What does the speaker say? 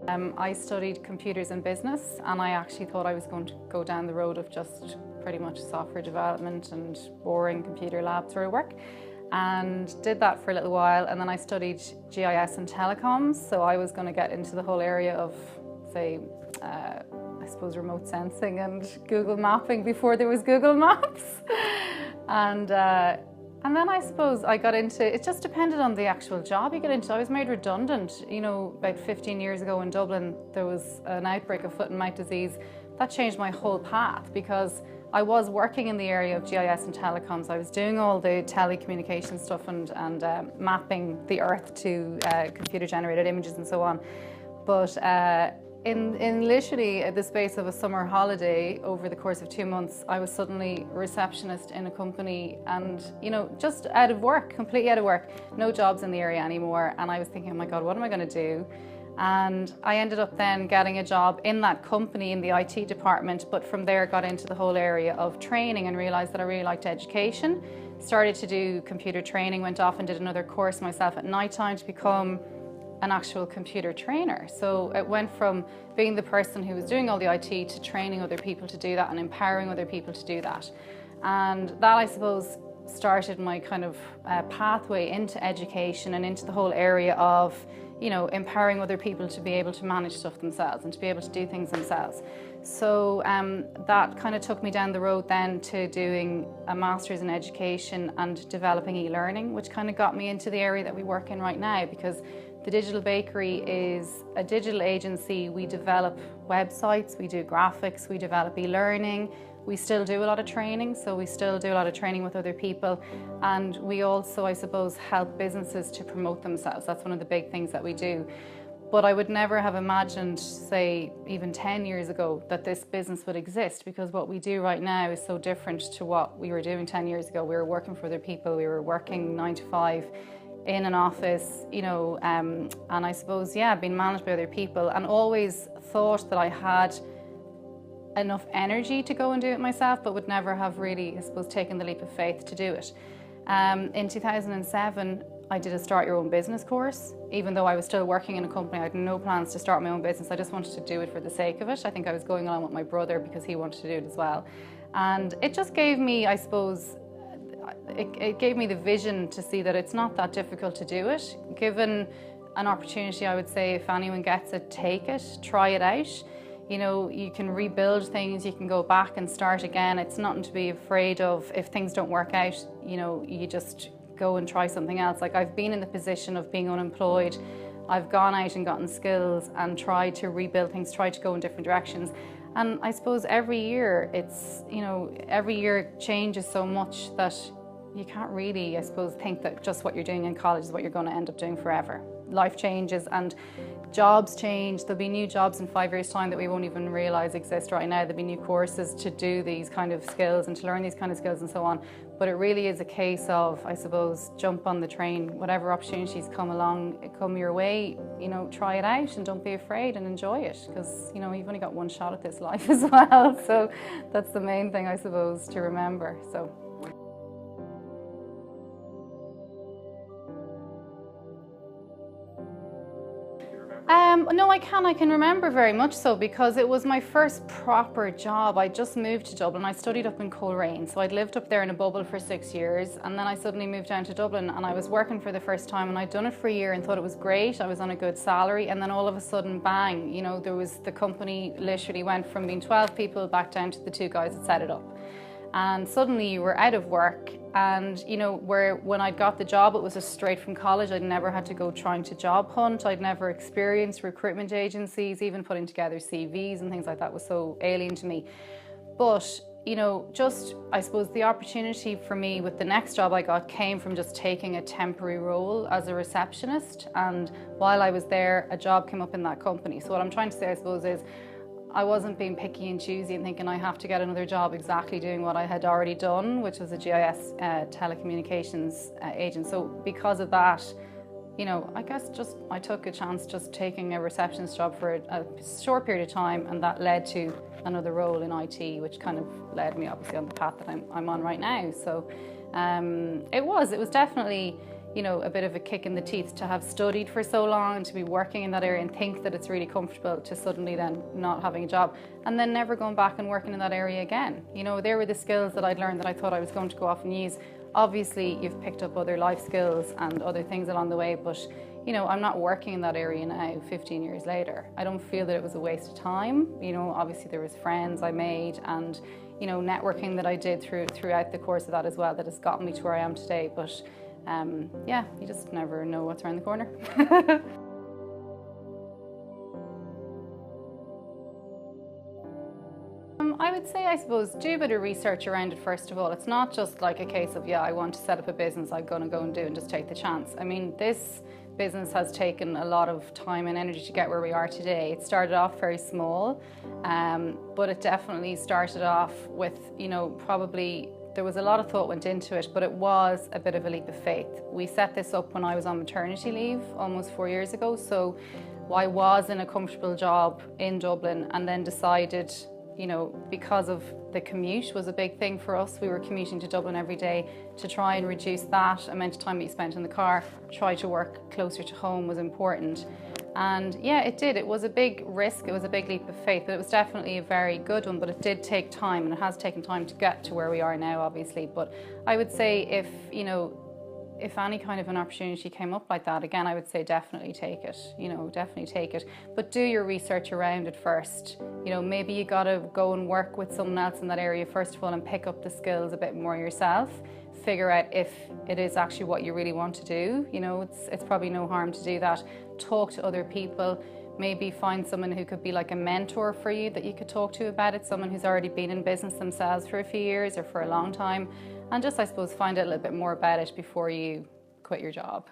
I studied computers and business, and I actually thought I was going to go down the road of just pretty much software development and boring computer lab sort of work, and did that for a little while. And then I studied GIS and telecoms, so I was going to get into the whole area of, say, I suppose remote sensing and Google mapping before there was Google Maps. And then I suppose I got into, it just depended on the actual job you get into. I was made redundant, you know, about 15 years ago in Dublin. There was an outbreak of foot and mouth disease. That changed my whole path, because I was working in the area of GIS and telecoms. I was doing all the telecommunication stuff and mapping the earth to computer generated images and so on. But in literally the space of a summer holiday, over the course of 2 months, I was suddenly a receptionist in a company, and, you know, just out of work, completely out of work, no jobs in the area anymore. And I was thinking, oh my God, what am I going to do? And I ended up then getting a job in that company in the IT department, but from there got into the whole area of training and realized that I really liked education. Started to do computer training, went off and did another course myself at night time to become an actual computer trainer. So it went from being the person who was doing all the IT to training other people to do that and empowering other people to do that. And that, I suppose, started my kind of pathway into education and into the whole area of, you know, empowering other people to be able to manage stuff themselves and to be able to do things themselves. So that kind of took me down the road then to doing a master's in education and developing e-learning, which kind of got me into the area that we work in right now, because the Digital Bakery is a digital agency. We develop websites, we do graphics, we develop e-learning. We still do a lot of training, so we still do a lot of training with other people. And we also, I suppose, help businesses to promote themselves. That's one of the big things that we do. But I would never have imagined, say, even 10 years ago, that this business would exist, because what we do right now is so different to what we were doing 10 years ago. We were working for other people, we were working 9 to 5 in an office, you know, and I suppose, yeah, being managed by other people, and always thought that I had enough energy to go and do it myself, but would never have really, I suppose, taken the leap of faith to do it. In 2007, I did a Start Your Own Business course. Even though I was still working in a company, I had no plans to start my own business. I just wanted to do it for the sake of it. I think I was going along with my brother because he wanted to do it as well. And it just gave me, I suppose, it gave me the vision to see that it's not that difficult to do it. Given an opportunity, I would say, if anyone gets it, take it, try it out. You know, you can rebuild things, you can go back and start again. It's nothing to be afraid of. If things don't work out, you know, you just go and try something else. Like, I've been in the position of being unemployed. I've gone out and gotten skills and tried to rebuild things, tried to go in different directions. And I suppose every year it's, you know, every year changes so much that you can't really, I suppose, think that just what you're doing in college is what you're going to end up doing forever. Life changes and jobs change. There'll be new jobs in 5 years' time that we won't even realise exist right now. There'll be new courses to do these kind of skills and to learn these kind of skills and so on. But it really is a case of, I suppose, jump on the train. Whatever opportunities come along, come your way, you know, try it out and don't be afraid and enjoy it, because, you know, you've only got one shot at this life as well. So that's the main thing, I suppose, to remember. So. No, I can remember very much so, because it was my first proper job. I just moved to Dublin. I studied up in Coleraine, so I'd lived up there in a bubble for 6 years, and then I suddenly moved down to Dublin and I was working for the first time, and I'd done it for a year and thought it was great. I was on a good salary, and then all of a sudden, bang, you know, the company literally went from being 12 people back down to the 2 guys that set it up. And suddenly you were out of work, and, you know, when I got the job, it was just straight from college. I'd never had to go trying to job hunt. I'd never experienced recruitment agencies. Even putting together CVs and things like that was so alien to me. But, you know, just, I suppose, the opportunity for me with the next job I got came from just taking a temporary role as a receptionist. And while I was there, a job came up in that company. So what I'm trying to say, I suppose, is I wasn't being picky and choosy and thinking I have to get another job exactly doing what I had already done, which was a GIS telecommunications agent. So because of that, you know, I guess just I took a chance just taking a receptionist job for a short period of time, and that led to another role in IT, which kind of led me obviously on the path that I'm on right now. So it was definitely, you know, a bit of a kick in the teeth to have studied for so long and to be working in that area and think that it's really comfortable to suddenly then not having a job and then never going back and working in that area again. You know, there were the skills that I'd learned that I thought I was going to go off and use. Obviously, you've picked up other life skills and other things along the way, but you know, I'm not working in that area now 15 years later. I don't feel that it was a waste of time. You know, obviously there was friends I made and, you know, networking that I did throughout the course of that as well that has gotten me to where I am today. But yeah, you just never know what's around the corner. I would say, I suppose, do a bit of research around it first of all. It's not just like a case of, yeah, I want to set up a business, I'm going to go and do and just take the chance. I mean, this business has taken a lot of time and energy to get where we are today. It started off very small, but it definitely started off with, you know, probably there was a lot of thought went into it, but it was a bit of a leap of faith. We set this up when I was on maternity leave almost 4 years ago, so I was in a comfortable job in Dublin and then decided, you know, because of the commute was a big thing for us. We were commuting to Dublin every day. To try and reduce that amount of time that you spent in the car, try to work closer to home was important. And yeah, it did. It was a big risk. It was a big leap of faith, but it was definitely a very good one. But it did take time, and it has taken time to get to where we are now, obviously. But I would say if, you know, if any kind of an opportunity came up like that, again, I would say definitely take it, you know, definitely take it. But do your research around it first. You know, maybe you gotta go and work with someone else in that area first of all and pick up the skills a bit more yourself. Figure out if it is actually what you really want to do. You know, it's probably no harm to do that. Talk to other people. Maybe find someone who could be like a mentor for you that you could talk to about it, someone who's already been in business themselves for a few years or for a long time, and just, I suppose, find out a little bit more about it before you quit your job.